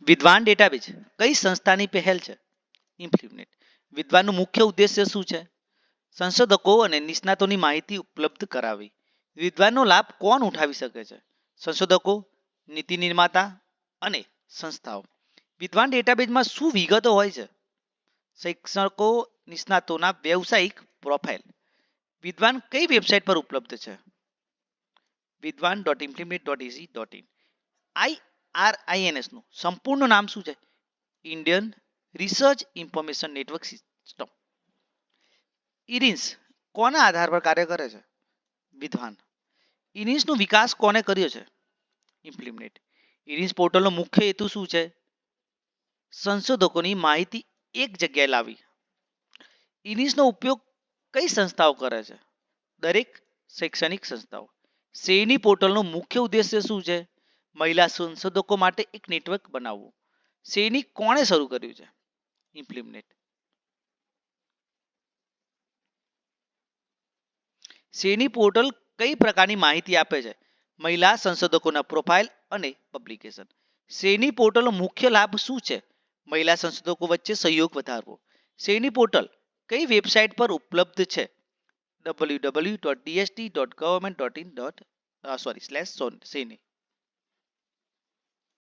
વિદ્વાન ડેટાબેઝ કઈ સંસ્થાની પહેલ છે? ઇમ્પ્લિમેન્ટ. વિદ્વાનનું મુખ્ય ઉદ્દેશ્ય શું છે? સંશોધકો અને નિષ્ણાતોની માહિતી ઉપલબ્ધ કરાવવી. વિદ્વાનનો લાભ કોણ ઉઠાવી શકે છે? સંશોધકો, નીતિ નિર્માતા અને સંસ્થાઓ. વિદ્વાન ડેટાબેઝમાં શું વિગતો હોય છે? શિક્ષકો, નિષ્ણાતોના વ્યવસાયિક પ્રોફાઇલ. વિદ્વાન કઈ વેબસાઇટ પર ઉપલબ્ધ છે? વિદ્વાન.implement.ac.in. IRINS નું સંપૂર્ણ નામ શું છે? Indian research information network system. IRINS કોના આધાર પર કાર્ય કરે છે? વિદ્વાન. ઇરિન્સનો વિકાસ કોને કર્યો છે? ઇમ્પ્લિમેન્ટ. ઇરિન્સ પોર્ટલનો મુખ્ય હેતુ શું છે? સંશોધકોની માહિતી એક જગ્યાએ લાવી. ઇરિન્સનો ઉપયોગ કઈ સંસ્થાઓ કરે છે? દરેક શૈક્ષણિક સંસ્થાઓ. શ્રેણી પોર્ટલનો મુખ્ય ઉદ્દેશ્ય શું છે? મહિલા સંશોધકો માટે એક નેટવર્ક બનાવવું. શ્રેણી કોણે શરૂ કર્યું છે? ઇમ્પ્લિમેન્ટ. શ્રેણી પોર્ટલ કઈ પ્રકારની માહિતી આપે છે? મહિલા સંશોધકોના પ્રોફાઇલ અને પબ્લિકેશન. શ્રેણી પોર્ટલનો મુખ્ય લાભ શું છે? મહિલા સંશોધકો વચ્ચે સહયોગ વધારવો. શ્રેણી પોર્ટલ કઈ વેબસાઇટ પર ઉપલબ્ધ છે? www.dst.government.in/Srini.